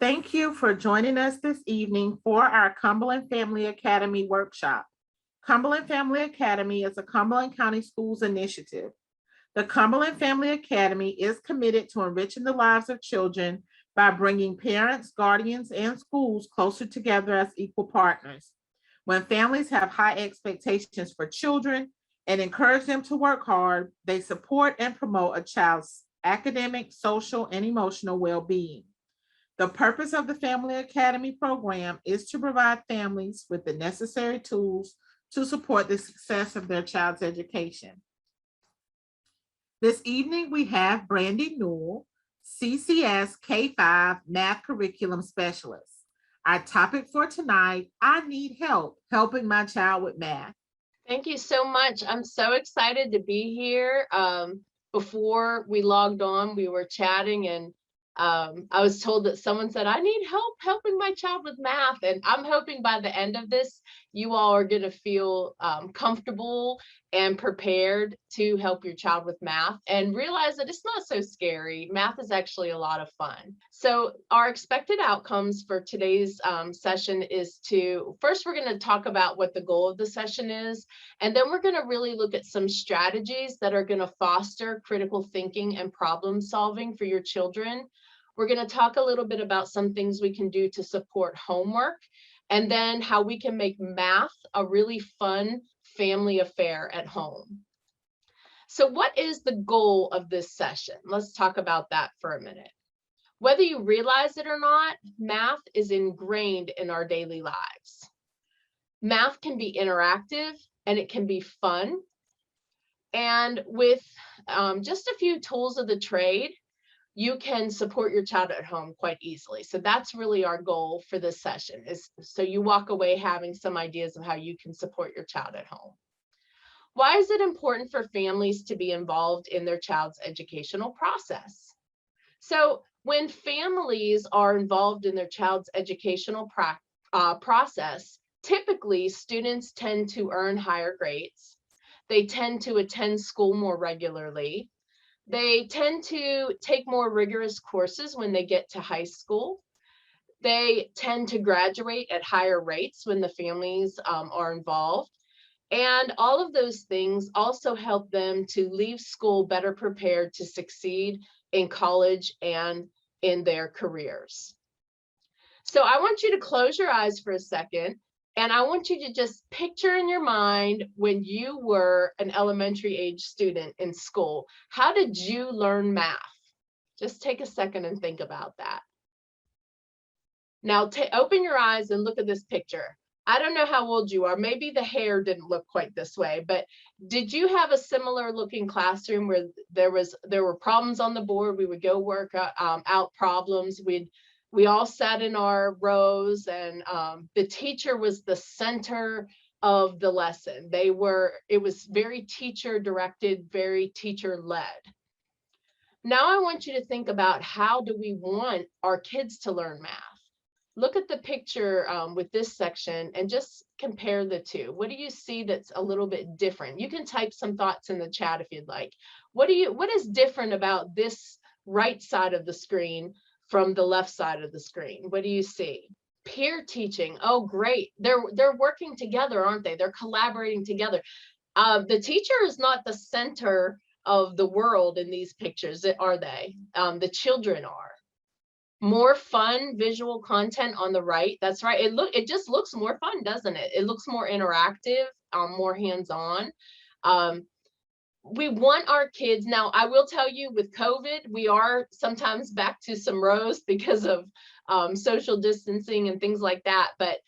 Thank you for joining us this evening for our Cumberland Family Academy workshop. Cumberland Family Academy is a Cumberland County Schools initiative. The Cumberland Family Academy is committed to enriching the lives of children by bringing parents, guardians, and schools closer together as equal partners. When families have high expectations for children and encourage them to work hard, they support and promote a child's academic, social, and emotional well-being. The purpose of the Family Academy program is to provide families with the necessary tools to support the success of their child's education. This evening, we have Brandy Newell, CCS K-5 Math Curriculum Specialist. Our topic for tonight, I need help helping my child with math. Thank you so much. I'm so excited to be here. Before we logged on, we were chatting and I was told that someone said, I need help helping my child with math. And I'm hoping by the end of this, you all are going to feel comfortable and prepared to help your child with math and realize that it's not so scary. Math is actually a lot of fun. So our expected outcomes for today's session is first, we're going to talk about what the goal of the session is. And then we're going to really look at some strategies that are going to foster critical thinking and problem solving for your children. We're going to talk a little bit about some things we can do to support homework, and then how we can make math a really fun family affair at home. So what is the goal of this session? Let's talk about that for a minute. Whether you realize it or not, math is ingrained in our daily lives. Math can be interactive and it can be fun. And with just a few tools of the trade, you can support your child at home quite easily. So that's really our goal for this session, is so you walk away having some ideas of how you can support your child at home. Why is it important for families to be involved in their child's educational process? So when families are involved in their child's educational process, typically students tend to earn higher grades. They tend to attend school more regularly. They tend to take more rigorous courses when they get to high school. They tend to graduate at higher rates when the families are involved. And all of those things also help them to leave school better prepared to succeed in college and in their careers. So I want you to close your eyes for a second. And I want you to just picture in your mind when you were an elementary age student in school. How did you learn math? Just take a second and think about that. Now open your eyes and look at this picture. I don't know how old you are. Maybe the hair didn't look quite this way, but did you have a similar looking classroom where there were problems on the board? We would go work out problems. We all sat in our rows, and the teacher was the center of the lesson. It was very teacher directed, very teacher led. Now I want you to think about, how do we want our kids to learn math? Look at the picture with this section and just compare the two. What do you see that's a little bit different? You can type some thoughts in the chat if you'd like. What is different about this right side of the screen from the left side of the screen? What do you see? Peer teaching. Oh, great. They're working together, aren't they? They're collaborating together. The teacher is not the center of the world in these pictures, are they? The children are. More fun visual content on the right. That's right. It just looks more fun, doesn't it? It looks more interactive, more hands-on. We want our kids, now I will tell you, with COVID, we are sometimes back to some rows because of social distancing and things like that. But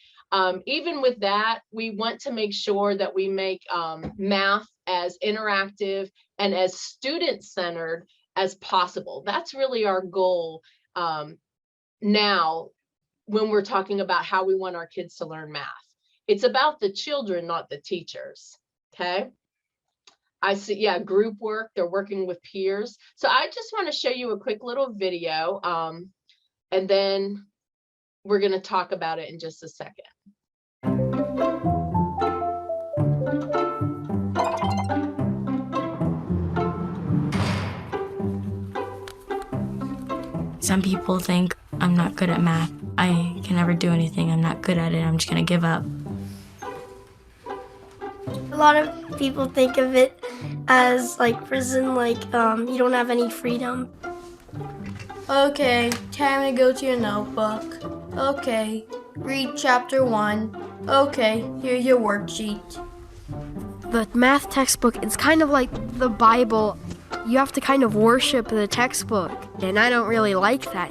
even with that, we want to make sure that we make math as interactive and as student-centered as possible. That's really our goal now when we're talking about how we want our kids to learn math. It's about the children, not the teachers, okay? I see, yeah, group work, they're working with peers. So I just want to show you a quick little video, and then we're going to talk about it in just a second. Some people think I'm not good at math. I can never do anything. I'm not good at it. I'm just gonna give up. A lot of people think of it as like prison, like you don't have any freedom. Okay, time to go to your notebook. Okay, read chapter 1. Okay, here's your worksheet. The math textbook, it's kind of like the Bible. You have to kind of worship the textbook, and I don't really like that.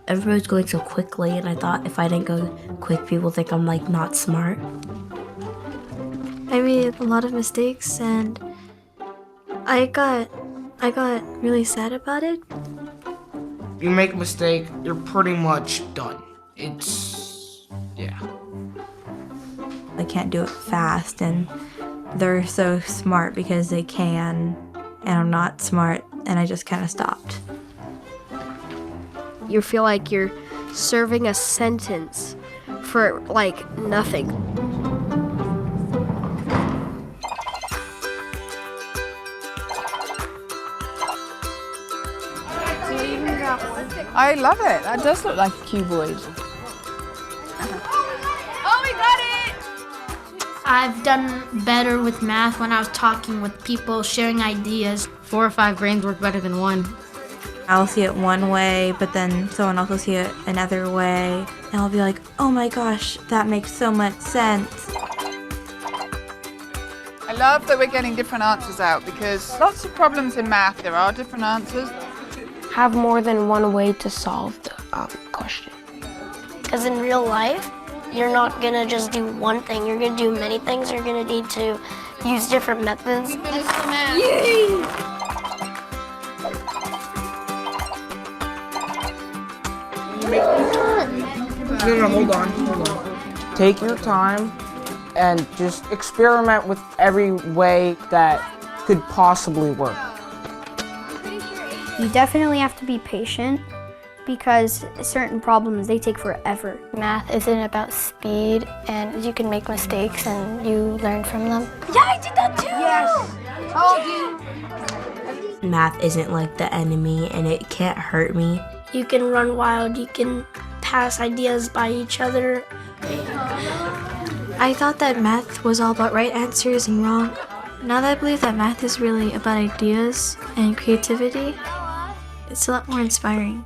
Everybody's going so quickly, and I thought if I didn't go quick, people think I'm like not smart. I made a lot of mistakes, and I got really sad about it. You make a mistake, you're pretty much done. Yeah. I can't do it fast, and they're so smart because they can, and I'm not smart, and I just kind of stopped. You feel like you're serving a sentence for like nothing. I love it. That does look like a cuboid. Oh, we got it! I've done better with math when I was talking with people, sharing ideas. 4 or 5 brains work better than one. I'll see it one way, but then someone else will see it another way, and I'll be like, oh my gosh, that makes so much sense. I love that we're getting different answers out because lots of problems in math, there are different answers. Have more than one way to solve the question. Because in real life, you're not gonna just do one thing. You're gonna do many things. You're gonna need to use different methods. Yay! No, hold on. Take your time and just experiment with every way that could possibly work. You definitely have to be patient because certain problems, they take forever. Math isn't about speed, and you can make mistakes and you learn from them. Yeah, I did that too! Yes! Told you! Math isn't like the enemy, and it can't hurt me. You can run wild, you can pass ideas by each other. I thought that math was all about right answers and wrong. Now that I believe that math is really about ideas and creativity, it's a lot more inspiring.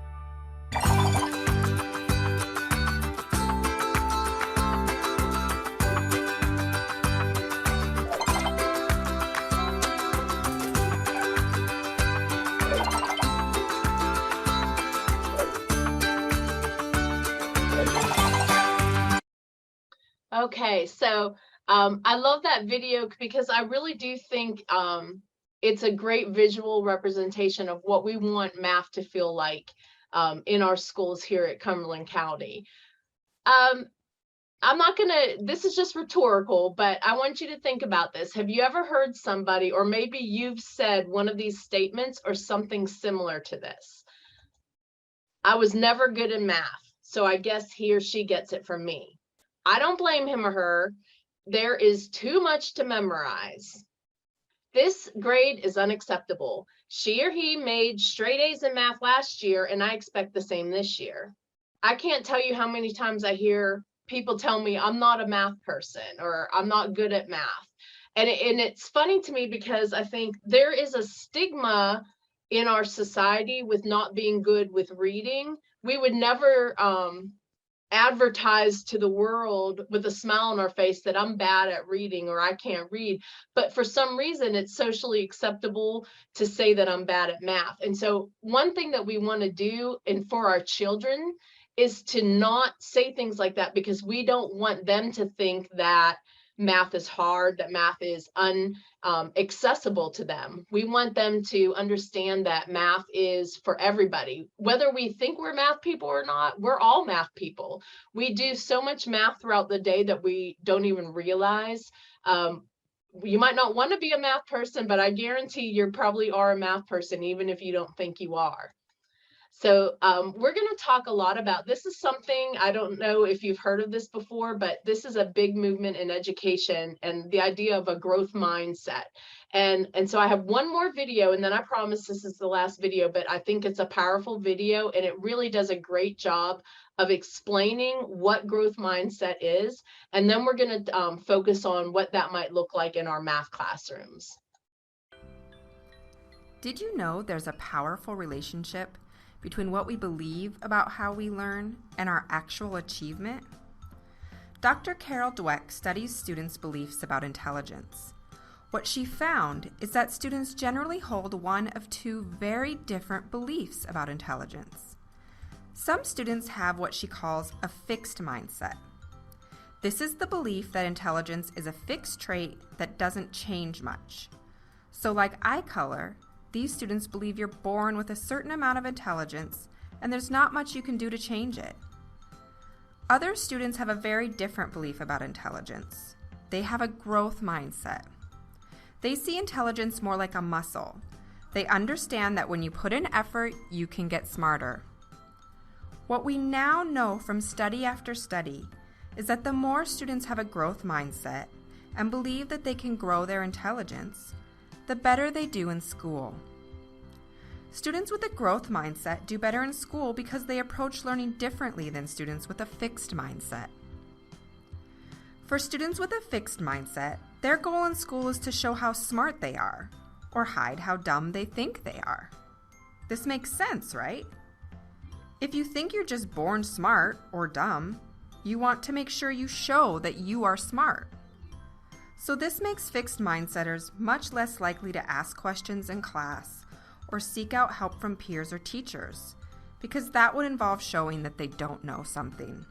Okay, so I love that video because I really do think it's a great visual representation of what we want math to feel like in our schools here at Cumberland County. I'm not gonna, this is just rhetorical, but I want you to think about this. Have you ever heard somebody, or maybe you've said one of these statements or something similar to this? I was never good in math, so I guess he or she gets it from me. I don't blame him or her. There is too much to memorize. This grade is unacceptable. She or he made straight A's in math last year, and I expect the same this year. I can't tell you how many times I hear people tell me I'm not a math person or I'm not good at math. And it's funny to me because I think there is a stigma in our society with not being good with reading. We would never advertise to the world with a smile on our face that I'm bad at reading or I can't read. But for some reason, it's socially acceptable to say that I'm bad at math. And so one thing that we want to do, and for our children, is to not say things like that, because we don't want them to think that math is hard, that math is inaccessible to them. We want them to understand that math is for everybody. Whether we think we're math people or not, we're all math people. We do so much math throughout the day that we don't even realize. You might not want to be a math person, but I guarantee you probably are a math person, even if you don't think you are. So we're going to talk a lot about, this is something, I don't know if you've heard of this before, but this is a big movement in education and the idea of a growth mindset. And so I have one more video, and then I promise this is the last video, but I think it's a powerful video, and it really does a great job of explaining what growth mindset is. And then we're going to focus on what that might look like in our math classrooms. Did you know there's a powerful relationship between what we believe about how we learn and our actual achievement? Dr. Carol Dweck studies students' beliefs about intelligence. What she found is that students generally hold one of two very different beliefs about intelligence. Some students have what she calls a fixed mindset. This is the belief that intelligence is a fixed trait that doesn't change much. So like eye color, these students believe you're born with a certain amount of intelligence and there's not much you can do to change it. Other students have a very different belief about intelligence. They have a growth mindset. They see intelligence more like a muscle. They understand that when you put in effort, you can get smarter. What we now know from study after study is that the more students have a growth mindset and believe that they can grow their intelligence, the better they do in school. Students with a growth mindset do better in school because they approach learning differently than students with a fixed mindset. For students with a fixed mindset, their goal in school is to show how smart they are, or hide how dumb they think they are. This makes sense, right? If you think you're just born smart or dumb, you want to make sure you show that you are smart. So this makes fixed mindsetters much less likely to ask questions in class or seek out help from peers or teachers, because that would involve showing that they don't know something.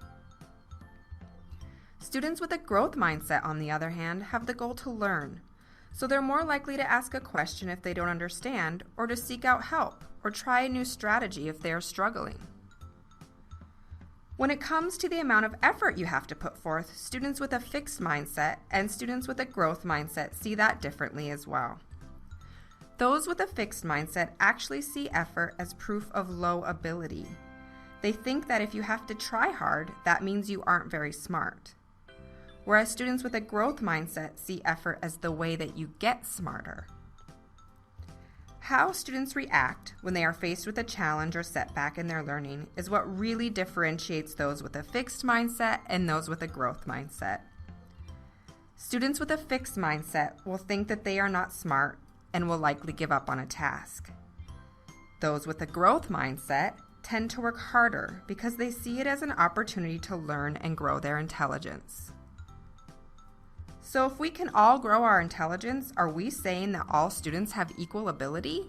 Students with a growth mindset, on the other hand, have the goal to learn, so they're more likely to ask a question if they don't understand, or to seek out help, or try a new strategy if they are struggling. When it comes to the amount of effort you have to put forth, students with a fixed mindset and students with a growth mindset see that differently as well. Those with a fixed mindset actually see effort as proof of low ability. They think that if you have to try hard, that means you aren't very smart. Whereas students with a growth mindset see effort as the way that you get smarter. How students react when they are faced with a challenge or setback in their learning is what really differentiates those with a fixed mindset and those with a growth mindset. Students with a fixed mindset will think that they are not smart and will likely give up on a task. Those with a growth mindset tend to work harder because they see it as an opportunity to learn and grow their intelligence. So if we can all grow our intelligence, are we saying that all students have equal ability?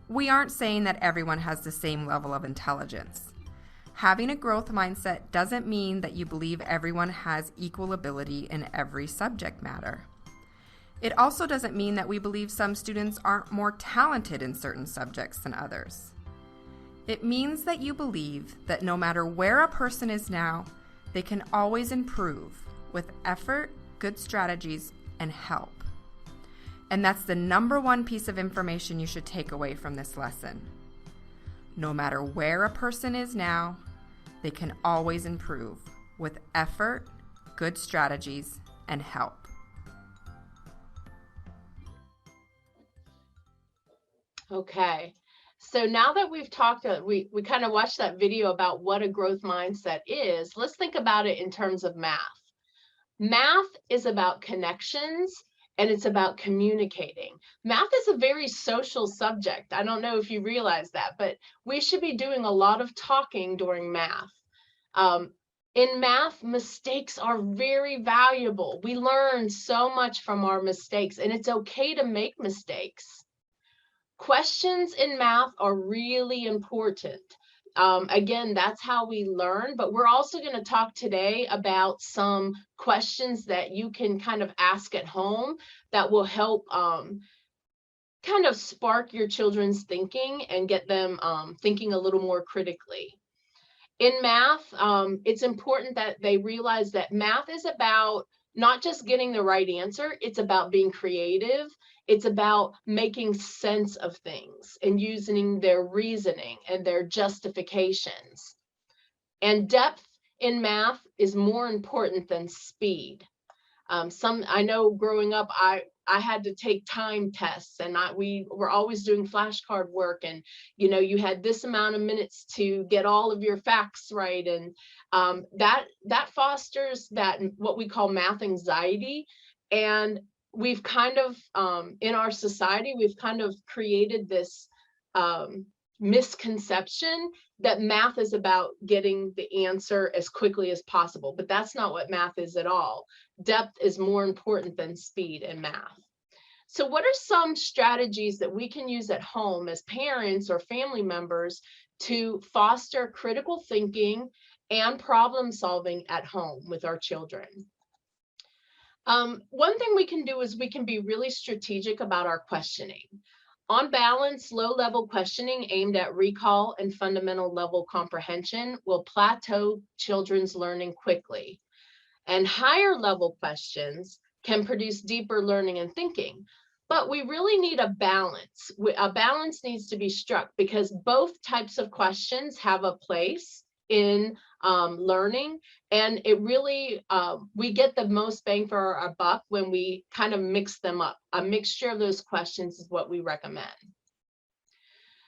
We aren't saying that everyone has the same level of intelligence. Having a growth mindset doesn't mean that you believe everyone has equal ability in every subject matter. It also doesn't mean that we believe some students aren't more talented in certain subjects than others. It means that you believe that no matter where a person is now, they can always improve with effort, good strategies, and help. And that's the number one piece of information you should take away from this lesson. No matter where a person is now, they can always improve with effort, good strategies, and help. Okay, so now that we've talked, we kind of watched that video about what a growth mindset is, let's think about it in terms of math. Math is about connections and it's about communicating. Math is a very social subject. I don't know if you realize that, but we should be doing a lot of talking during math. In math, mistakes are very valuable. We learn so much from our mistakes, and it's okay to make mistakes. Questions in math are really important. Again, that's how we learn, but we're also going to talk today about some questions that you can kind of ask at home that will help kind of spark your children's thinking and get them thinking a little more critically. In math, it's important that they realize that math is about not just getting the right answer, it's about being creative. It's about making sense of things and using their reasoning and their justifications. And depth in math is more important than speed. I know growing up, I had to take time tests, and we were always doing flashcard work, and you had this amount of minutes to get all of your facts right, and that fosters that what we call math anxiety. And we've kind of in our society, we've kind of created this misconception that math is about getting the answer as quickly as possible, but that's not what math is at all. Depth is more important than speed in math. So what are some strategies that we can use at home as parents or family members to foster critical thinking and problem solving at home with our children? One thing we can do is we can be really strategic about our questioning. On balance, low-level questioning aimed at recall and fundamental level comprehension will plateau children's learning quickly. And higher level questions can produce deeper learning and thinking. But we really need a balance. A balance needs to be struck because both types of questions have a place in learning, and it really, we get the most bang for our buck when we kind of mix them up. A mixture of those questions is what we recommend.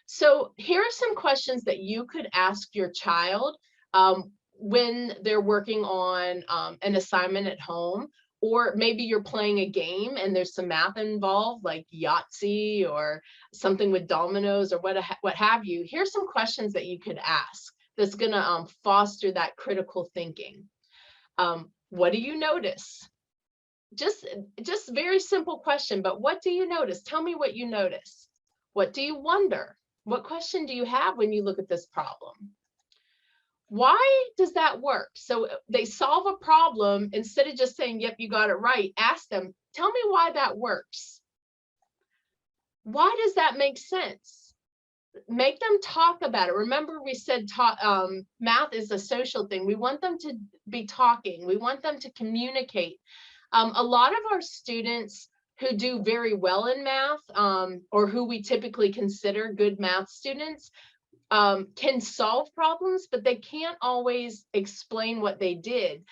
So here are some questions that you could ask your child when they're working on an assignment at home, or maybe you're playing a game and there's some math involved, like Yahtzee or something with dominoes or what have you. Here's some questions that you could ask that's going to foster that critical thinking. What do you notice? Just very simple question, but what do you notice? Tell me what you notice. What do you wonder? What question do you have when you look at this problem? Why does that work? So they solve a problem, instead of just saying, yep, you got it right, ask them, tell me why that works. Why does that make sense? Make them talk about it. Remember, we said math is a social thing. We want them to be talking. We want them to communicate. A lot of our students who do very well in math, or who we typically consider good math students, can solve problems, but they can't always explain what they did,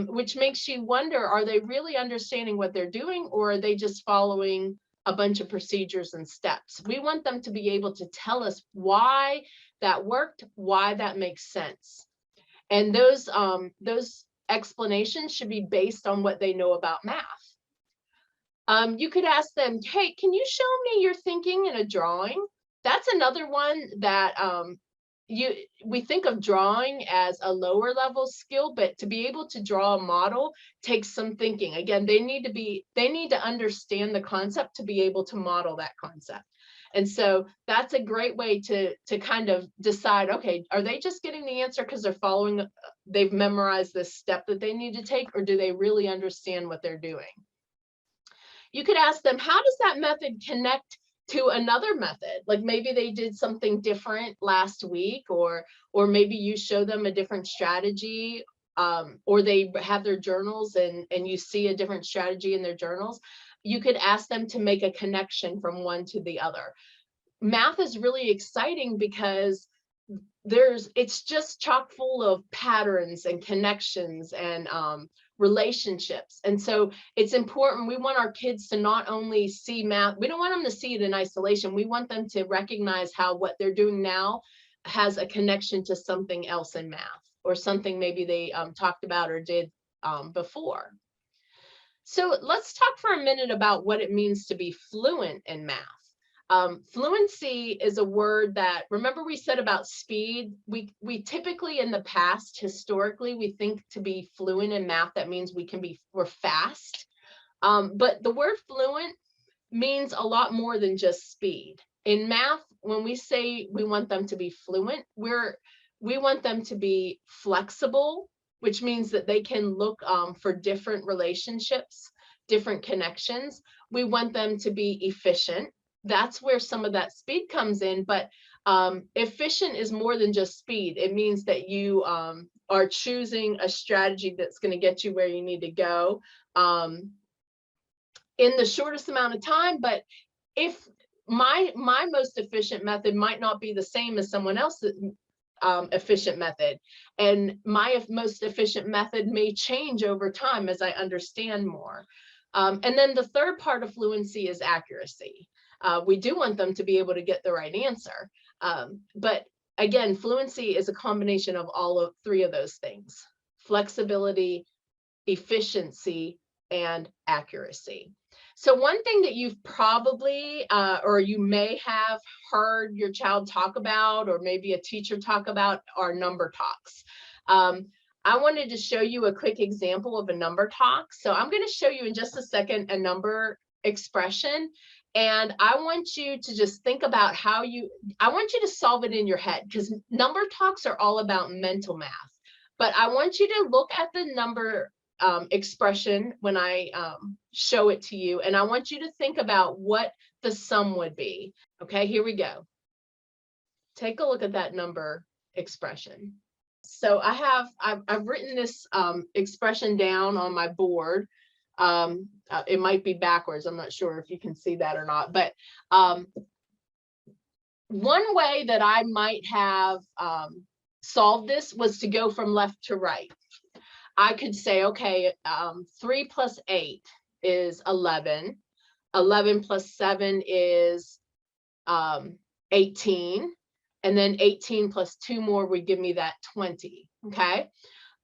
which makes you wonder, are they really understanding what they're doing, or are they just following a bunch of procedures and steps? We want them to be able to tell us why that worked, why that makes sense. And those explanations should be based on what they know about math. You could ask them, hey, can you show me your thinking in a drawing? That's another one that we think of drawing as a lower level skill, but to be able to draw a model takes some thinking. Again, they need to understand the concept to be able to model that concept. And so that's a great way to kind of decide, okay, are they just getting the answer because they've memorized this step that they need to take, or do they really understand what they're doing? You could ask them, how does that method connect to another method? Like maybe they did something different last week, or maybe you show them a different strategy, or they have their journals and you see a different strategy in their journals. You could ask them to make a connection from one to the other. Math is really exciting because it's just chock full of patterns and connections and relationships. And so it's important. We want our kids to not only see math, we don't want them to see it in isolation. We want them to recognize how what they're doing now has a connection to something else in math, or something maybe they talked about or did before. So let's talk for a minute about what it means to be fluent in math. Fluency is a word that, remember we said about speed, we typically in the past, historically, we think to be fluent in math, that means we're fast. But the word fluent means a lot more than just speed. In math, when we say we want them to be fluent, we want them to be flexible, which means that they can look for different relationships, different connections. We want them to be efficient. That's where some of that speed comes in, but efficient is more than just speed. It means that you are choosing a strategy that's going to get you where you need to go in the shortest amount of time. But if my most efficient method might not be the same as someone else's efficient method, and my most efficient method may change over time as I understand more. And then the third part of fluency is accuracy. We do want them to be able to get the right answer. But again, fluency is a combination of all of three of those things: flexibility, efficiency, and accuracy. So one thing that you've probably, or you may have heard your child talk about, or maybe a teacher talk about, are number talks. I wanted to show you a quick example of a number talk. So I'm going to show you in just a second a number expression. And I want you to just think about how I want you to solve it in your head, because number talks are all about mental math. But I want you to look at the number expression when I show it to you, and I want you to think about what the sum would be. Okay, here we go. Take a look at that number expression. So I've written this expression down on my board. It might be backwards. I'm not sure if you can see that or not, but one way that I might have solved this was to go from left to right. I could say, okay, 3 plus 8 is 11. 11 plus 7 is 18. And then 18 plus 2 more would give me that 20. Okay.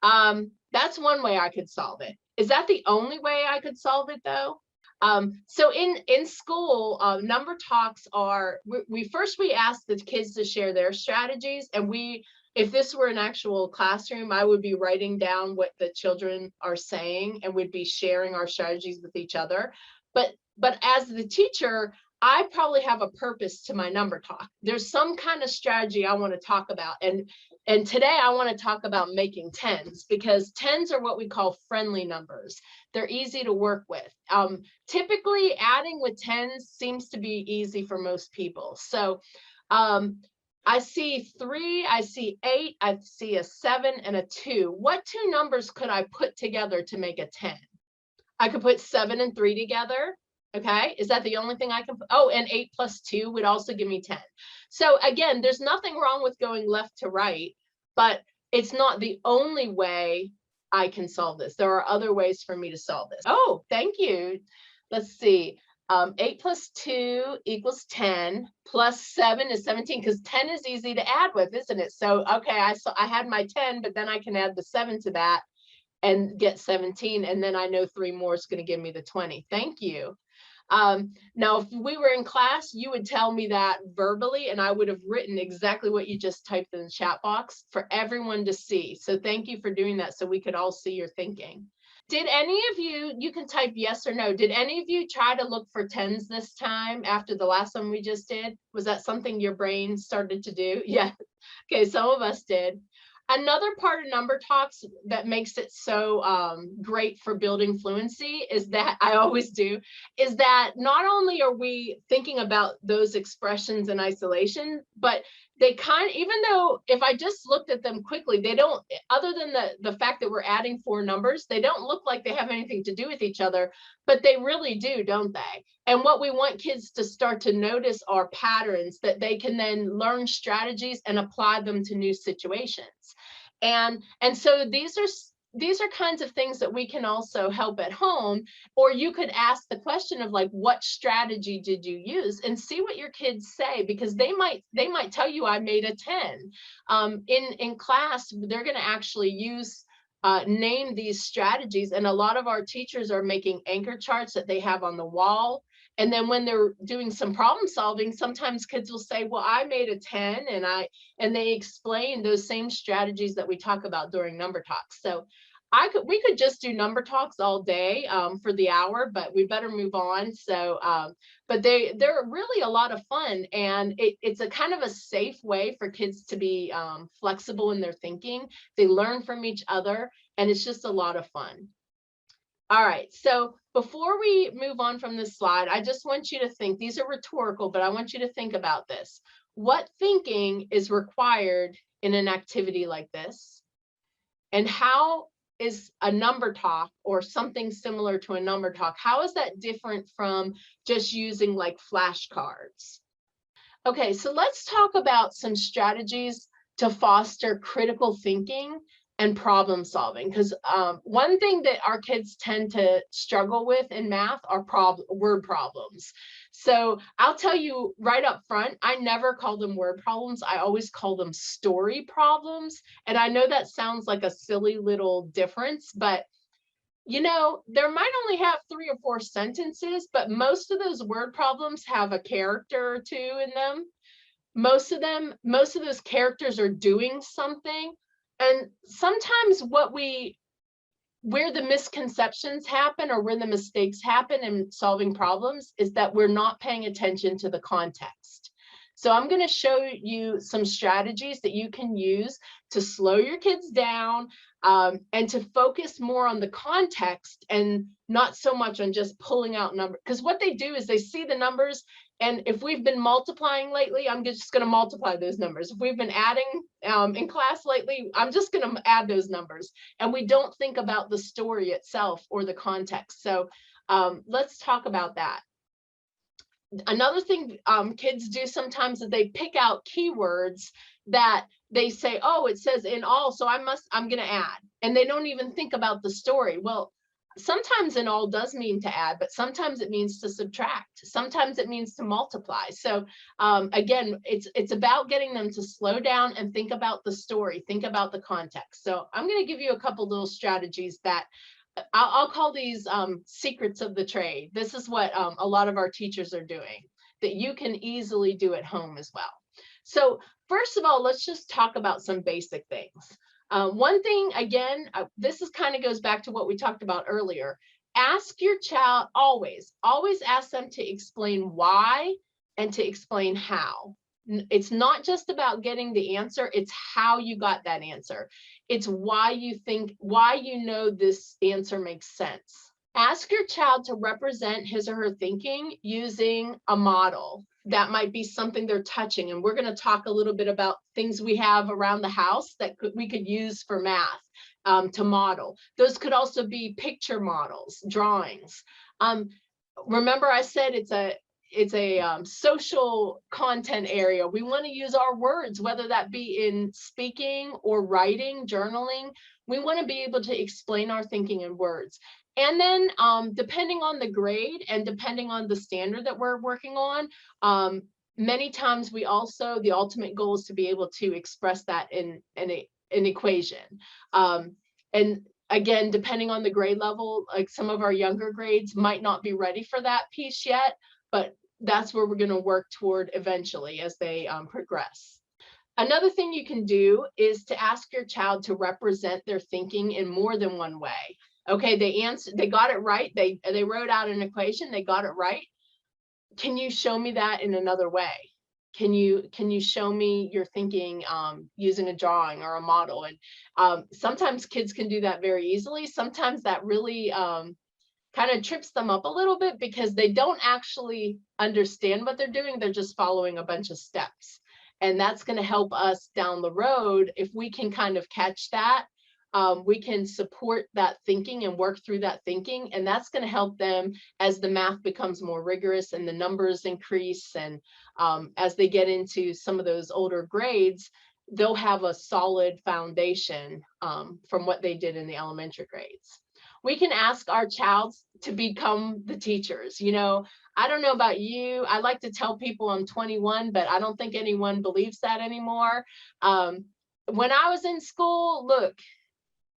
That's one way I could solve it. Is that the only way I could solve it though? So in school, number talks are, we ask the kids to share their strategies, and if this were an actual classroom, I would be writing down what the children are saying, and we'd be sharing our strategies with each other. But as the teacher, I probably have a purpose to my number talk. There's some kind of strategy I want to talk about. And today I want to talk about making tens, because tens are what we call friendly numbers. They're easy to work with. Typically adding with tens seems to be easy for most people. So I see 3, I see 8, I see a 7 and a 2. What two numbers could I put together to make a 10? I could put 7 and 3 together. Okay, is that the only thing I can put? Oh, and 8 plus 2 would also give me 10. So again, there's nothing wrong with going left to right, but it's not the only way I can solve this. There are other ways for me to solve this. Oh, thank you. Let's see. 8 plus 2 equals 10, plus 7 is 17, because 10 is easy to add with, isn't it? So, okay, I had my 10, but then I can add the 7 to that and get 17, and then I know 3 more is going to give me the 20. Thank you. Now, if we were in class, you would tell me that verbally, and I would have written exactly what you just typed in the chat box for everyone to see. So thank you for doing that, so we could all see your thinking. Did any of you can type yes or no, did any of you try to look for tens this time after the last one we just did? Was that something your brain started to do? Yeah. Okay, some of us did. Another part of number talks that makes it so great for building fluency is that, I always do, is that not only are we thinking about those expressions in isolation, but they even though if I just looked at them quickly, they don't, other than the fact that we're adding 4 numbers, they don't look like they have anything to do with each other, but they really do, don't they? And what we want kids to start to notice are patterns that they can then learn strategies and apply them to new situations. And so these are kinds of things that we can also help at home, or you could ask the question of like, what strategy did you use, and see what your kids say, because they might tell you I made a 10. In class, they're going to actually name these strategies, and a lot of our teachers are making anchor charts that they have on the wall. And then when they're doing some problem solving, sometimes kids will say, well, I made a 10, and they explain those same strategies that we talk about during number talks. So we could just do number talks all day for the hour, but we better move on. So, but they're really a lot of fun, and it's a kind of a safe way for kids to be flexible in their thinking. They learn from each other, and it's just a lot of fun. All right, so before we move on from this slide, I just want you to think, these are rhetorical, but I want you to think about this. What thinking is required in an activity like this? And how is a number talk or something similar to a number talk, how is that different from just using like flashcards? Okay, so let's talk about some strategies to foster critical thinking and problem solving, because one thing that our kids tend to struggle with in math are word problems. So I'll tell you right up front, I never call them word problems. I always call them story problems. And I know that sounds like a silly little difference, but you know, there might only have 3 or 4 sentences, but most of those word problems have a character or 2 in them. Most of those characters are doing something. And sometimes where the misconceptions happen or where the mistakes happen in solving problems is that we're not paying attention to the context. So I'm going to show you some strategies that you can use to slow your kids down and to focus more on the context and not so much on just pulling out numbers. Because what they do is they see the numbers, and if we've been multiplying lately, I'm just going to multiply those numbers. If we've been adding in class lately, I'm just going to add those numbers. And we don't think about the story itself or the context. So let's talk about that. Another thing kids do sometimes is they pick out keywords that they say, oh, it says in all, so I'm going to add. And they don't even think about the story. Well, sometimes in all does mean to add, but sometimes it means to subtract. Sometimes it means to multiply. So again, it's about getting them to slow down and think about the story, think about the context. So I'm going to give you a couple little strategies that I'll call these secrets of the trade. This is what a lot of our teachers are doing that you can easily do at home as well. So first of all, let's just talk about some basic things. One thing, again, this is kind of goes back to what we talked about earlier. Ask your child, always ask them to explain why and to explain how. It's not just about getting the answer, it's how you got that answer. It's why you know this answer makes sense. Ask your child to represent his or her thinking using a model. That might be something they're touching. And we're going to talk a little bit about things we have around the house that we could use for math to model. Those could also be picture models, drawings. Remember I said it's a social content area. We want to use our words, whether that be in speaking or writing, journaling. We want to be able to explain our thinking in words. And then depending on the grade and depending on the standard that we're working on, many times the ultimate goal is to be able to express that in an equation. And again, depending on the grade level, like some of our younger grades might not be ready for that piece yet, but that's where we're going to work toward eventually as they progress. Another thing you can do is to ask your child to represent their thinking in more than one way. Okay, they got it right. They wrote out an equation, they got it right. Can you show me that in another way? Can you show me your thinking using a drawing or a model? And sometimes kids can do that very easily. Sometimes that really kind of trips them up a little bit because they don't actually understand what they're doing. They're just following a bunch of steps. And that's going to help us down the road. If we can kind of catch that, we can support that thinking and work through that thinking. And that's going to help them as the math becomes more rigorous and the numbers increase. And as they get into some of those older grades, they'll have a solid foundation from what they did in the elementary grades. We can ask our child to become the teachers. You know, I don't know about you. I like to tell people I'm 21, but I don't think anyone believes that anymore. When I was in school, look,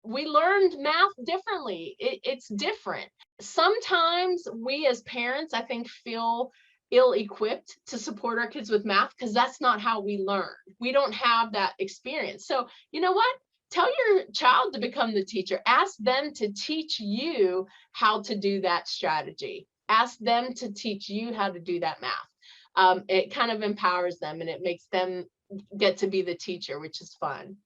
we learned math differently. It's different. Sometimes we as parents, I think, feel ill-equipped to support our kids with math because that's not how we learn. We don't have that experience. So you know what? Tell your child to become the teacher. Ask them to teach you how to do that strategy. Ask them to teach you how to do that math. It kind of empowers them and it makes them get to be the teacher, which is fun.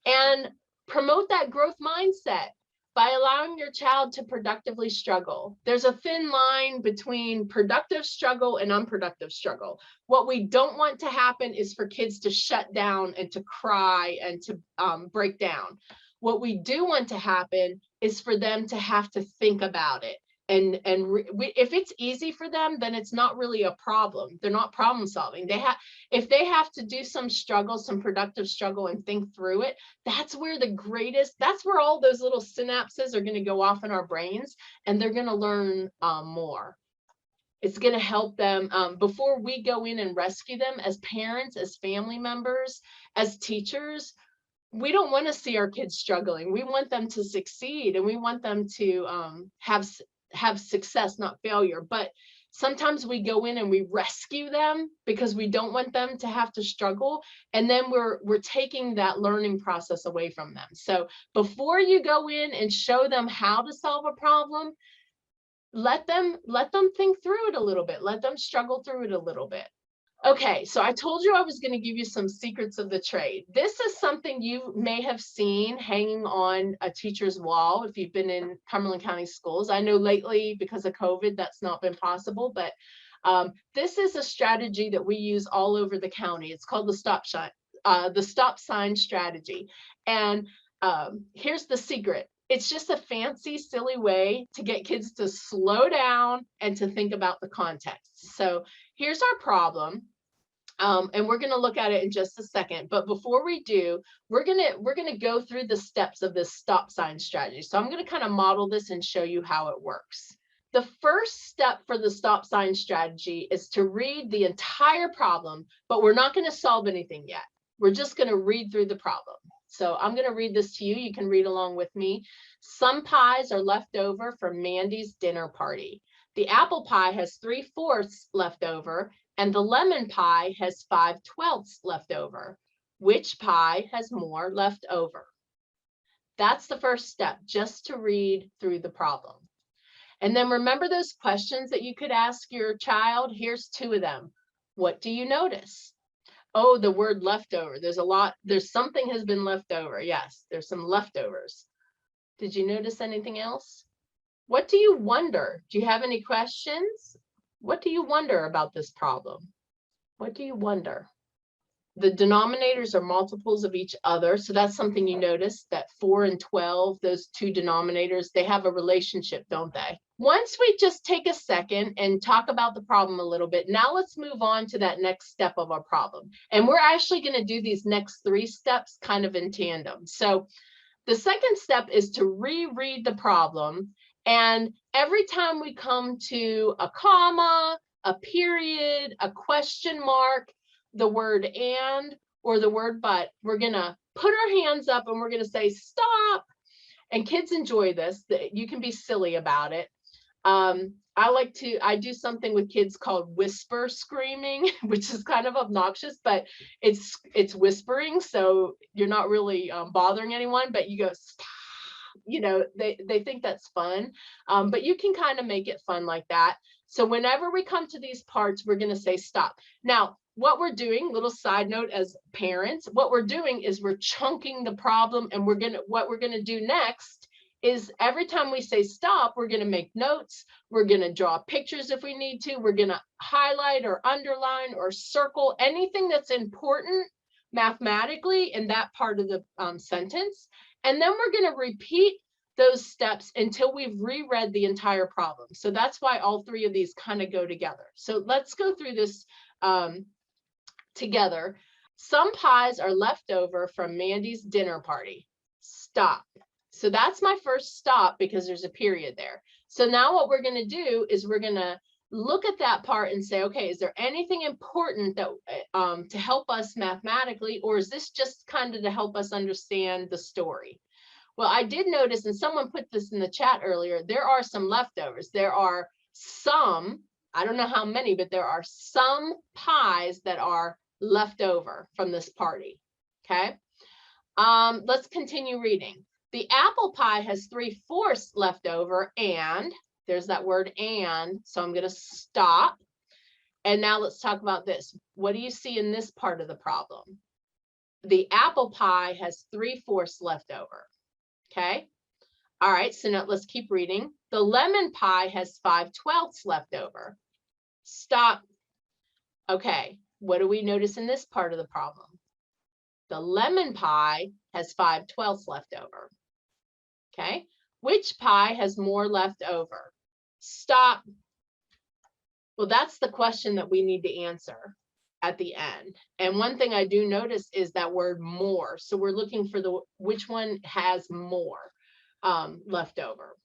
And promote that growth mindset by allowing your child to productively struggle. There's a thin line between productive struggle and unproductive struggle. What we don't want to happen is for kids to shut down and to cry and to break down. What we do want to happen is for them to have to think about it. And if it's easy for them, then it's not really a problem. They're not problem solving. If they have to do some struggle, some productive struggle and think through it, that's where all those little synapses are going to go off in our brains, and they're going to learn more. It's going to help them before we go in and rescue them as parents, as family members, as teachers. We don't want to see our kids struggling. We want them to succeed, and we want them to have success, not failure. But sometimes we go in and we rescue them because we don't want them to have to struggle. And then we're taking that learning process away from them. So before you go in and show them how to solve a problem, let them think through it a little bit. Let them struggle through it a little bit. Okay, so I told you I was going to give you some secrets of the trade. This is something you may have seen hanging on a teacher's wall if you've been in Cumberland County schools. I know lately, because of COVID, that's not been possible, but this is a strategy that we use all over the county. It's called the stop sign strategy. And here's the secret. It's just a fancy, silly way to get kids to slow down and to think about the context. So here's our problem. And we're going to look at it in just a second. But before we do, we're going to go through the steps of this stop sign strategy. So I'm going to kind of model this and show you how it works. The first step for the stop sign strategy is to read the entire problem, but we're not going to solve anything yet. We're just going to read through the problem. So I'm going to read this to you. You can read along with me. Some pies are left over from Mandy's dinner party. The apple pie has 3/4 left over, and the lemon pie has 5/12 left over. Which pie has more left over? That's the first step, just to read through the problem. And then remember those questions that you could ask your child? Here's 2 of them. What do you notice? Oh, the word leftover. There's something has been left over. Yes, there's some leftovers. Did you notice anything else? What do you wonder? Do you have any questions? What do you wonder about this problem? What do you wonder? The denominators are multiples of each other. So that's something you notice, that 4 and 12, those 2 denominators, they have a relationship, don't they? Once we just take a second and talk about the problem a little bit, now let's move on to that next step of our problem. And we're actually going to do these next 3 steps kind of in tandem. So the second step is to reread the problem. And every time we come to a comma, a period, a question mark, the word and or the word but, we're going to put our hands up and we're going to say stop. And kids enjoy this. You can be silly about it. I do something with kids called whisper screaming, which is kind of obnoxious, but it's whispering. So you're not really bothering anyone, but you go stop. You know, they think that's fun, but you can kind of make it fun like that. So whenever we come to these parts, we're going to say stop. Now, what we're doing, little side note as parents, what we're doing is we're chunking the problem, and what we're going to do next is every time we say stop, we're going to make notes. We're going to draw pictures if we need to. We're going to highlight or underline or circle anything that's important mathematically in that part of the sentence. And then we're going to repeat those steps until we've reread the entire problem. So that's why all 3 of these kind of go together. So let's go through this together. Some pies are left over from Mandy's dinner party. Stop. So that's my first stop because there's a period there. So now what we're going to do is we're going to look at that part and say, okay, is there anything important that to help us mathematically, or is this just kind of to help us understand the story? Well, I did notice, and someone put this in the chat earlier, there are some leftovers. There are some, I don't know how many, but there are some pies that are left over from this party. Okay. Let's continue reading. The apple pie has 3/4 left over, and there's that word and, so I'm going to stop. And now let's talk about this. What do you see in this part of the problem? The apple pie has 3/4 left over. Okay. All right. So now let's keep reading. The lemon pie has 5/12 left over. Stop. Okay. What do we notice in this part of the problem? The lemon pie has 5/12 left over. Okay, which pie has more left over? Stop. Well, that's the question that we need to answer at the end. And one thing I do notice is that word more. So we're looking for the which one has more left over.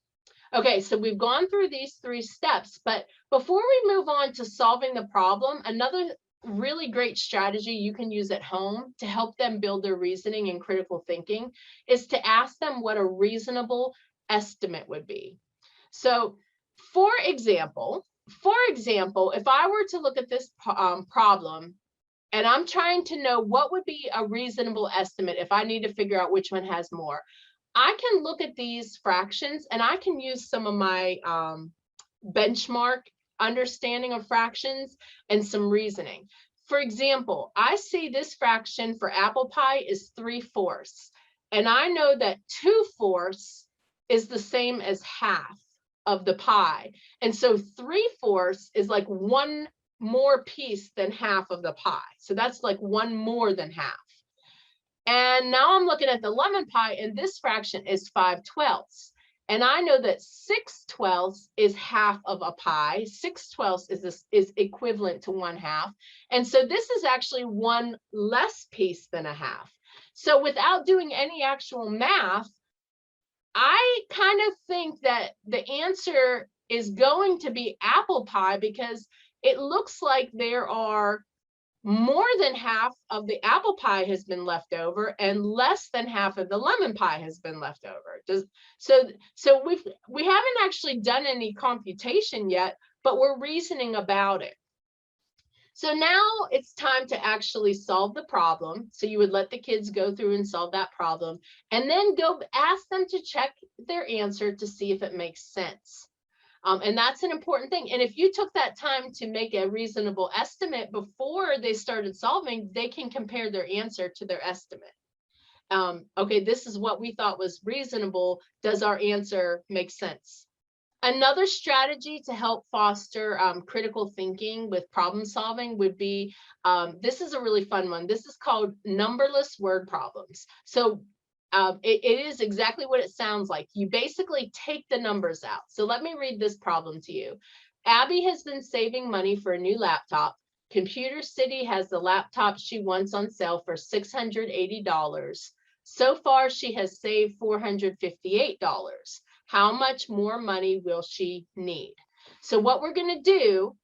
Okay, so we've gone through these 3 steps, but before we move on to solving the problem, another really great strategy you can use at home to help them build their reasoning and critical thinking is to ask them what a reasonable estimate would be. So for example, if I were to look at this problem and I'm trying to know what would be a reasonable estimate if I need to figure out which one has more, I can look at these fractions and I can use some of my benchmark understanding of fractions and some reasoning. For example, I see this fraction for apple pie is 3/4, and I know that 2/4 is the same as half of the pie. And so 3/4 is like one more piece than half of the pie. So that's like one more than half. And now I'm looking at the lemon pie, and this fraction is 5/12. And I know that 6/12 is half of a pie. 6/12 is equivalent to 1/2. And so this is actually one less piece than a half. So without doing any actual math, I kind of think that the answer is going to be apple pie because it looks like there are more than half of the apple pie has been left over and less than half of the lemon pie has been left over. So we haven't actually done any computation yet, but we're reasoning about it. So now it's time to actually solve the problem. So you would let the kids go through and solve that problem and then go ask them to check their answer to see if it makes sense. And that's an important thing. And if you took that time to make a reasonable estimate before they started solving, they can compare their answer to their estimate. Okay, this is what we thought was reasonable. Does our answer make sense? Another strategy to help foster critical thinking with problem solving would be, this is a really fun one. This is called numberless word problems. So it is exactly what it sounds like. You basically take the numbers out. So let me read this problem to you. Abby has been saving money for a new laptop. Computer City has the laptop she wants on sale for $680. So far, she has saved $458. How much more money will she need? So what we're going to do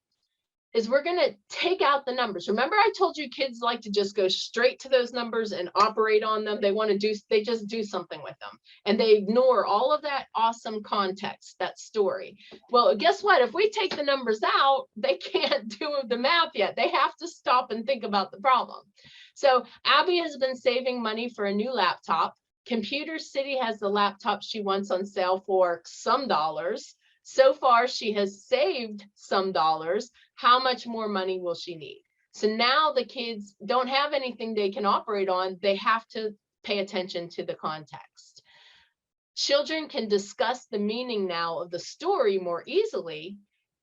is we're going to take out the numbers. Remember, I told you kids like to just go straight to those numbers and operate on them. They just do something with them and they ignore all of that awesome context, that story. Well, guess what? If we take the numbers out, they can't do the math yet. They have to stop and think about the problem. So Abby has been saving money for a new laptop. Computer City has the laptop she wants on sale for some dollars. So far, she has saved some dollars. How much more money will she need? So now the kids don't have anything they can operate on. They have to pay attention to the context. Children can discuss the meaning now of the story more easily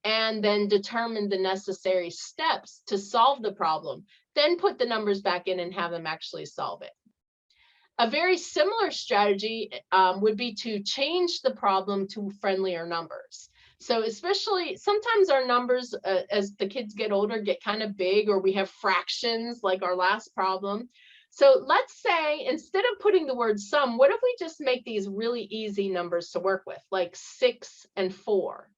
and then determine the necessary steps to solve the problem. Then put the numbers back in and have them actually solve it. A very similar strategy would be to change the problem to friendlier numbers. So especially sometimes our numbers as the kids get older get kind of big, or we have fractions like our last problem. So let's say instead of putting the word sum, what if we just make these really easy numbers to work with, like 6 and 4?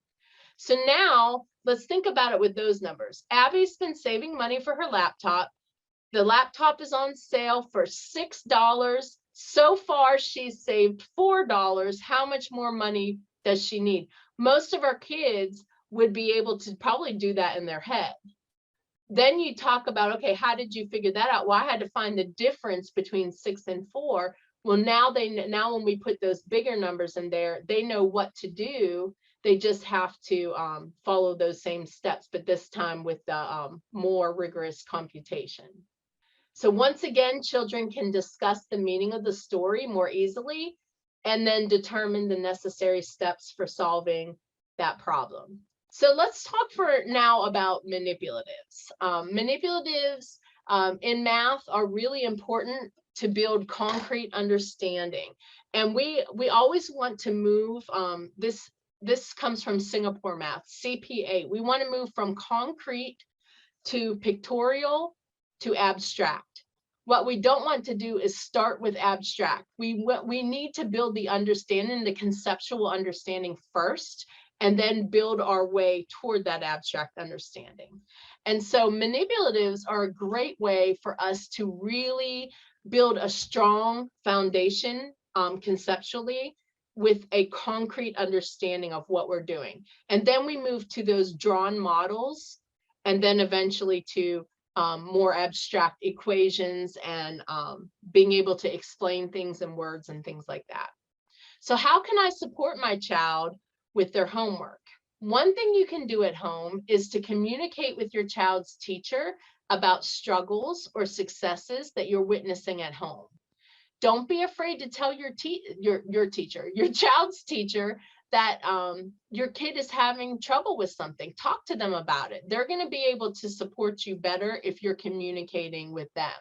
So now let's think about it with those numbers. Abby's been saving money for her laptop. The laptop is on sale for $6. So far, she's saved $4. How much more money does she need? Most of our kids would be able to probably do that in their head. Then you talk about, okay, how did you figure that out? Well, I had to find the difference between 6 and 4. Well, now when we put those bigger numbers in there, they know what to do. They just have to follow those same steps, but this time with the more rigorous computation. So once again, children can discuss the meaning of the story more easily and then determine the necessary steps for solving that problem. So let's talk for now about manipulatives. Manipulatives in math are really important to build concrete understanding. And we always want to move, this comes from Singapore math, CP8. We want to move from concrete to pictorial to abstract. What we don't want to do is start with abstract. We need to build the understanding, the conceptual understanding first, and then build our way toward that abstract understanding. And so manipulatives are a great way for us to really build a strong foundation conceptually with a concrete understanding of what we're doing. And then we move to those drawn models, and then eventually to more abstract equations and being able to explain things in words and things like that. So how can I support my child with their homework? One thing you can do at home is to communicate with your child's teacher about struggles or successes that you're witnessing at home. Don't be afraid to tell your child's teacher, that your kid is having trouble with something. Talk to them about it. They're going to be able to support you better if you're communicating with them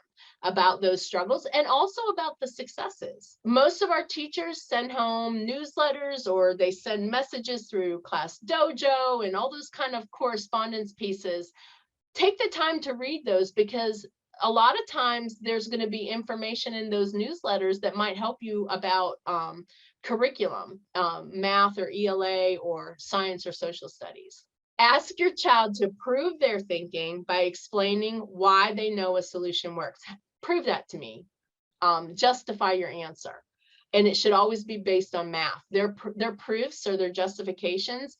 about those struggles and also about the successes. Most of our teachers send home newsletters, or they send messages through Class Dojo and all those kind of correspondence pieces. Take the time to read those, because a lot of times there's going to be information in those newsletters that might help you about curriculum, math or ELA or science or social studies. Ask your child to prove their thinking by explaining why they know a solution works. Prove that to me. Justify your answer. And it should always be based on math. Their proofs or their justifications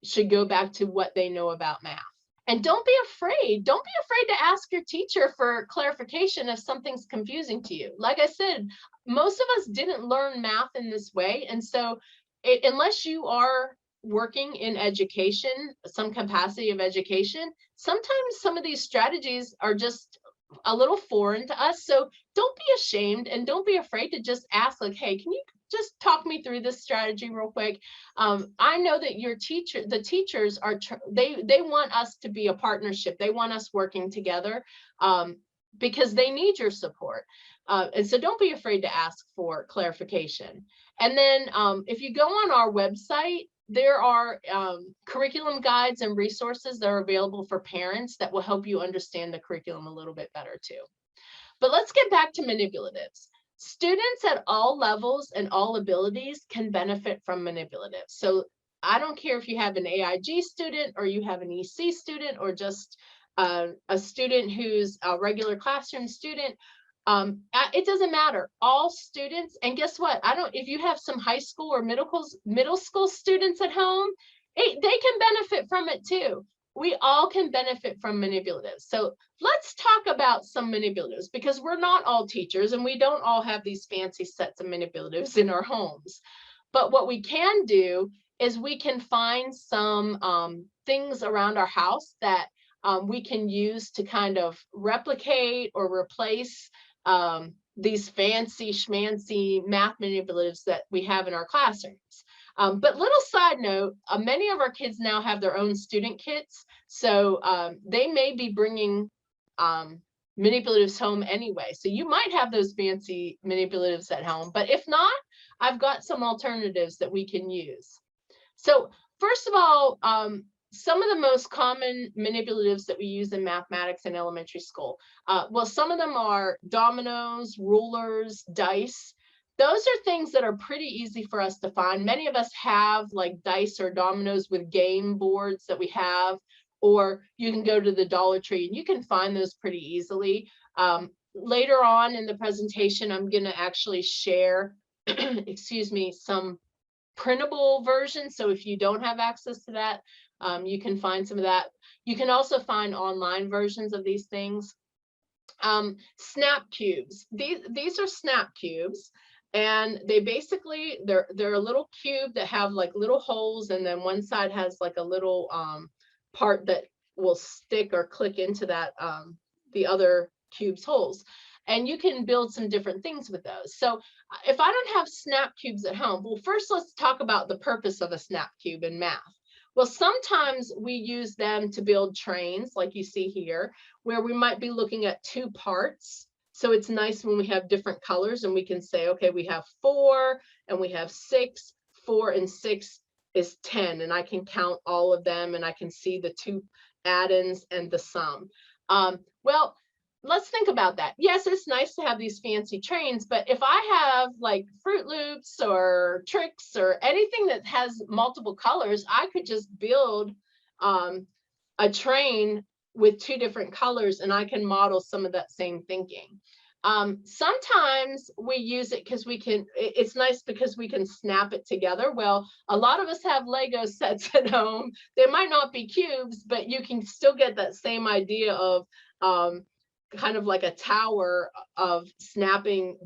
should go back to what they know about math. And don't be afraid. Don't be afraid to ask your teacher for clarification if something's confusing to you. Like I said, most of us didn't learn math in this way. And so unless you are working in education, some capacity of education, sometimes some of these strategies are just a little foreign to us. So don't be ashamed and don't be afraid to just ask, like, hey, can you just talk me through this strategy real quick? I know that the teachers are, they want us to be a partnership. They want us working together because they need your support. And so don't be afraid to ask for clarification. And then if you go on our website, there are curriculum guides and resources that are available for parents that will help you understand the curriculum a little bit better too. But let's get back to manipulatives. Students at all levels and all abilities can benefit from manipulatives. So I don't care if you have an AIG student or you have an EC student or just a student who's a regular classroom student. It doesn't matter. All students, and guess what? If you have some high school or middle school students at home, they can benefit from it too. We all can benefit from manipulatives. So let's talk about some manipulatives, because we're not all teachers and we don't all have these fancy sets of manipulatives in our homes. But what we can do is we can find some things around our house that we can use to kind of replicate or replace these fancy schmancy math manipulatives that we have in our classrooms. But little side note, many of our kids now have their own student kits. So they may be bringing manipulatives home anyway. So you might have those fancy manipulatives at home, but if not, I've got some alternatives that we can use. So first of all, some of the most common manipulatives that we use in mathematics in elementary school. Well, some of them are dominoes, rulers, dice. Those are things that are pretty easy for us to find. Many of us have like dice or dominoes with game boards that we have, or you can go to the Dollar Tree and you can find those pretty easily. Later on in the presentation, I'm going to actually share, excuse me, some printable versions. So if you don't have access to that, you can find some of that. You can also find online versions of these things. Snap cubes. These are snap cubes. And they basically, they're a little cube that have like little holes, and then one side has like a little part that will stick or click into that the other cube's holes. And you can build some different things with those. So if I don't have snap cubes at home, well, first let's talk about the purpose of a snap cube in math. Well, sometimes we use them to build trains like you see here, where we might be looking at two parts So it's nice when we have different colors and we can say, okay, we have 4 and we have 6. 4 and 6 is 10, and I can count all of them and I can see the 2 add-ins and the sum. Well, let's think about that. Yes, it's nice to have these fancy trains, but if I have like Fruit Loops or Tricks or anything that has multiple colors, I could just build a train with 2 different colors and I can model some of that same thinking. Sometimes we use it because it's nice because we can snap it together. Well, a lot of us have Lego sets at home. They might not be cubes, but you can still get that same idea of kind of like a tower of snapping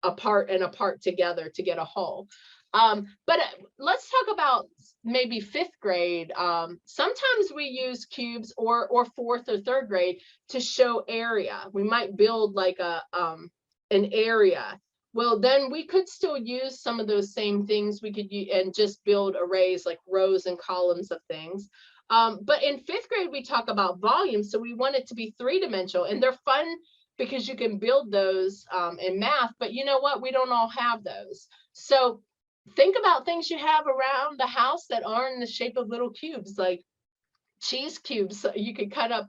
apart and apart together to get a whole. But let's talk about maybe 5th grade. Sometimes we use cubes or 4th or 3rd grade to show area. We might build like an area. Well, then we could still use some of those same things. We could use and just build arrays like rows and columns of things. But in 5th grade, we talk about volume. So we want it to be 3-dimensional, and they're fun because you can build those in math, but you know what? We don't all have those. So think about things you have around the house that are in the shape of little cubes, like cheese cubes. You could cut up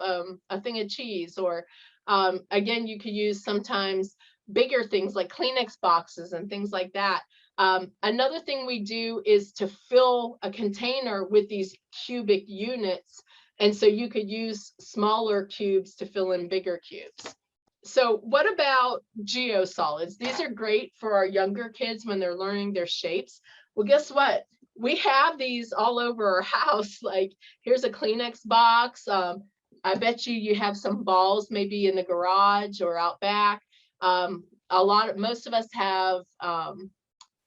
a thing of cheese, or again, you could use sometimes bigger things like Kleenex boxes and things like that. Another thing we do is to fill a container with these cubic units. And so you could use smaller cubes to fill in bigger cubes. So what about geosolids? These are great for our younger kids when they're learning their shapes. Well, guess what? We have these all over our house. Like, here's a Kleenex box. I bet you have some balls maybe in the garage or out back. Most of us have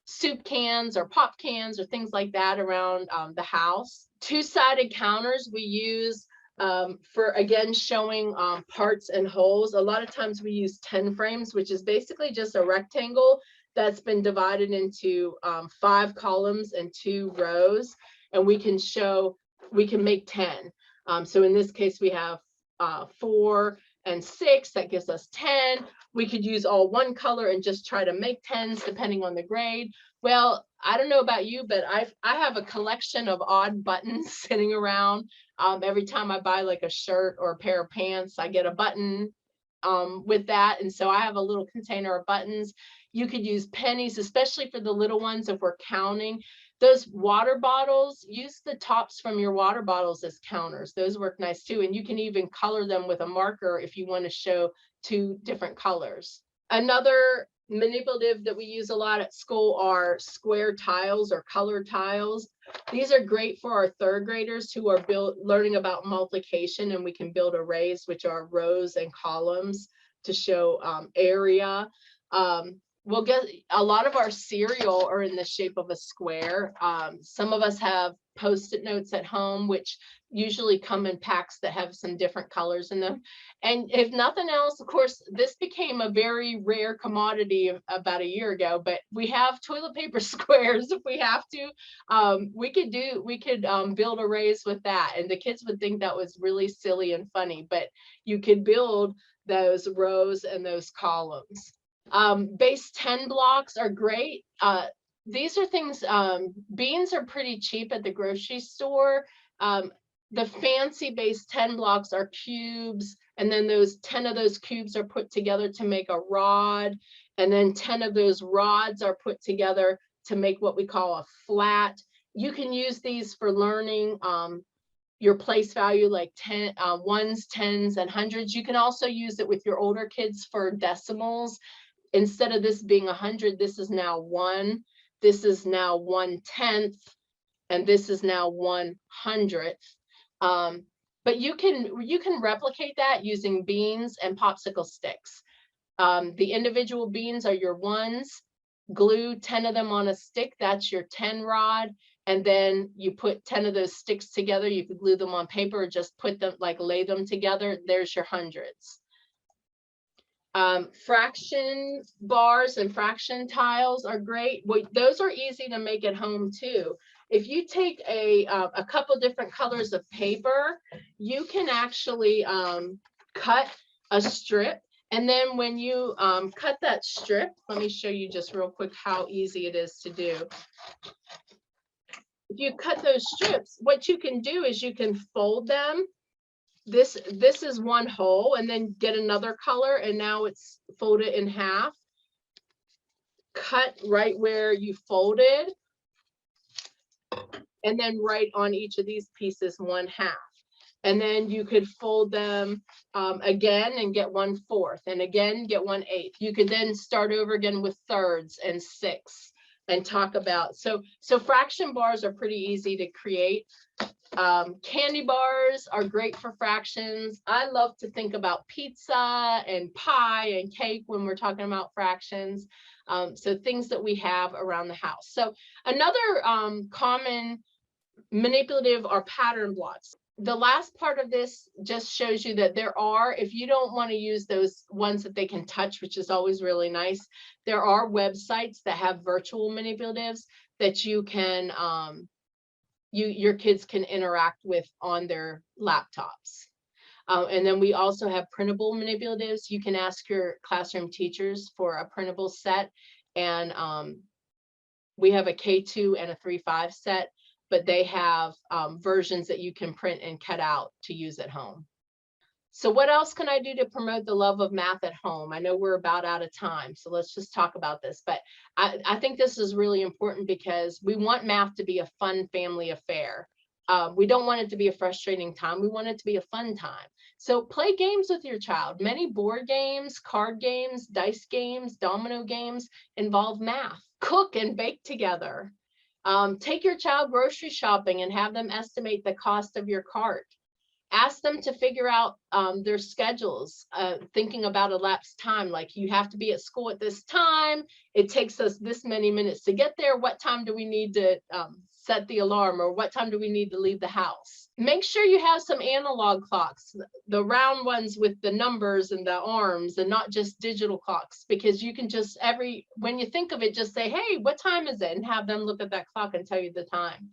soup cans or pop cans or things like that around the house. 2-sided counters we use for, again, showing parts and wholes. A lot of times we use 10 frames, which is basically just a rectangle that's been divided into 5 columns and 2 rows, and we can make 10. So in this case, we have 4 and 6, that gives us 10. We could use all one color and just try to make 10s depending on the grade. Well, I don't know about you, but I have a collection of odd buttons sitting around. Every time I buy like a shirt or a pair of pants, I get a button with that. And so I have a little container of buttons. You could use pennies, especially for the little ones if we're counting. Those water bottles, use the tops from your water bottles as counters. Those work nice too. And you can even color them with a marker if you want to show 2 different colors. Another manipulative that we use a lot at school are square tiles or colored tiles. These are great for our 3rd graders who are learning about multiplication, and we can build arrays, which are rows and columns to show area. We'll get a lot of our cereal are in the shape of a square. Some of us have Post-it notes at home, which usually come in packs that have some different colors in them. And if nothing else, of course, this became a very rare commodity about a year ago, but we have toilet paper squares if we have to. We could build arrays with that, and the kids would think that was really silly and funny, but you could build those rows and those columns. Base 10 blocks are great. These are things, beans are pretty cheap at the grocery store. The fancy base 10 blocks are cubes, and then those 10 of those cubes are put together to make a rod, and then 10 of those rods are put together to make what we call a flat. You can use these for learning your place value, like 10, ones, tens, and hundreds. You can also use it with your older kids for decimals. Instead of this being 100, this is now 1. This is now 1/10, and this is now 1/100th. But you can replicate that using beans and popsicle sticks. The individual beans are your ones. Glue 10 of them on a stick. That's your 10 rod. And then you put 10 of those sticks together. You could glue them on paper or just put them, like lay them together. There's your hundreds. Fraction bars and fraction tiles are great. Those are easy to make at home too. If you take a couple different colors of paper, you can actually cut a strip And then when you cut that strip, let me show you just real quick how easy it is to do. If you cut those strips, what you can do is you can fold them. This is one hole, and then get another color, and now it's folded in half. Cut right where you folded, and then right on each of these pieces 1/2. And then you could fold them again and get 1/4, and again get 1/8. You could then start over again with thirds and 6 and talk about, so fraction bars are pretty easy to create. Candy bars are great for fractions. I love to think about pizza and pie and cake when we're talking about fractions. So things that we have around the house. So another common manipulative are pattern blocks. The last part of this just shows you that there are, if you don't want to use those ones that they can touch, which is always really nice, there are websites that have virtual manipulatives that you can, your kids can interact with on their laptops. And then we also have printable manipulatives. You can ask your classroom teachers for a printable set. And we have a K2 and a 3-5 set, but they have versions that you can print and cut out to use at home. So what else can I do to promote the love of math at home? I know we're about out of time, so let's just talk about this. But I think this is really important because we want math to be a fun family affair. We don't want it to be a frustrating time. We want it to be a fun time. So play games with your child. Many board games, card games, dice games, domino games involve math. Cook and bake together. Take your child grocery shopping and have them estimate the cost of your cart. Ask them to figure out their schedules, thinking about elapsed time, like you have to be at school at this time. It takes us this many minutes to get there. What time do we need to set the alarm, or what time do we need to leave the house? Make sure you have some analog clocks, the round ones with the numbers and the arms, and not just digital clocks, because you can just when you think of it, just say, hey, what time is it? And have them look at that clock and tell you the time.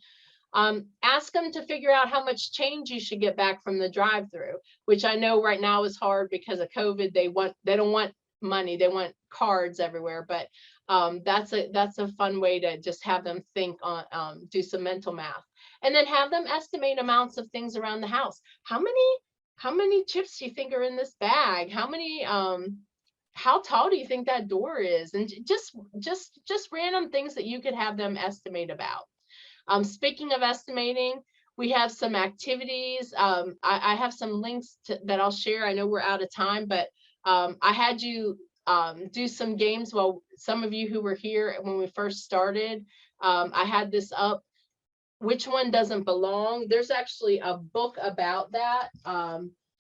Ask them to figure out how much change you should get back from the drive-through, which I know right now is hard because of COVID. They don't want money, they want cards everywhere. But that's a fun way to just have them think on, do some mental math, and then have them estimate amounts of things around the house. How many chips do you think are in this bag? How tall do you think that door is? And just random things that you could have them estimate about. Speaking of estimating, we have some activities. I have some links that I'll share. I know we're out of time, but I had you do some games. Well, some of you who were here when we first started, I had this up. Which one doesn't belong? There's actually a book about that.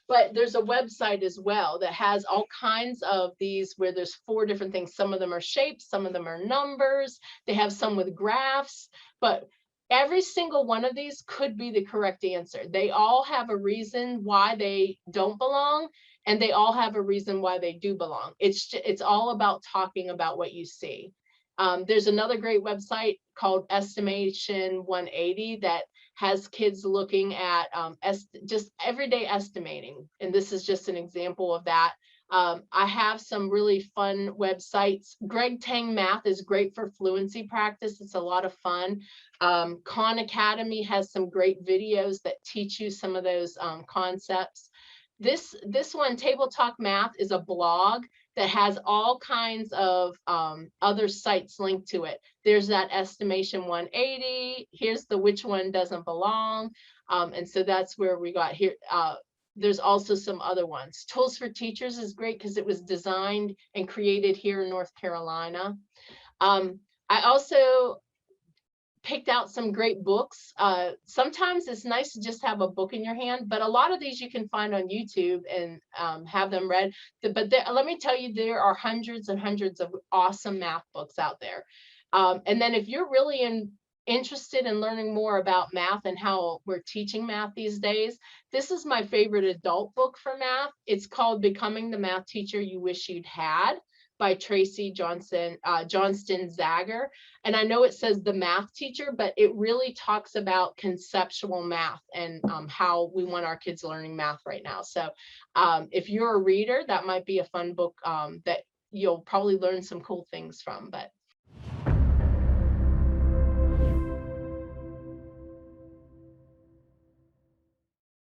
But there's a website as well that has all kinds of these where there's 4 different things. Some of them are shapes, some of them are numbers. They have some with graphs, but every single one of these could be the correct answer. They all have a reason why they don't belong, and they all have a reason why they do belong. It's all about talking about what you see. There's another great website called Estimation 180 that has kids looking at just everyday estimating. And this is just an example of that. I have some really fun websites. Greg Tang Math is great for fluency practice. It's a lot of fun. Khan Academy has some great videos that teach you some of those concepts. This one, Table Talk Math, is a blog that has all kinds of other sites linked to it. There's that Estimation 180. Here's the which one doesn't belong. And so that's where we got here. There's also some other ones. Tools for Teachers is great because it was designed and created here in North Carolina. I also picked out some great books. Sometimes it's nice to just have a book in your hand, but a lot of these you can find on YouTube and have them read. But let me tell you, there are hundreds and hundreds of awesome math books out there. And then if you're really interested in learning more about math and how we're teaching math these days, this is my favorite adult book for math. It's called Becoming the Math Teacher You Wish You'd Had by Tracy Johnston Zager. And I know it says the math teacher, but it really talks about conceptual math and how we want our kids learning math right now. So if you're a reader, that might be a fun book that you'll probably learn some cool things from. But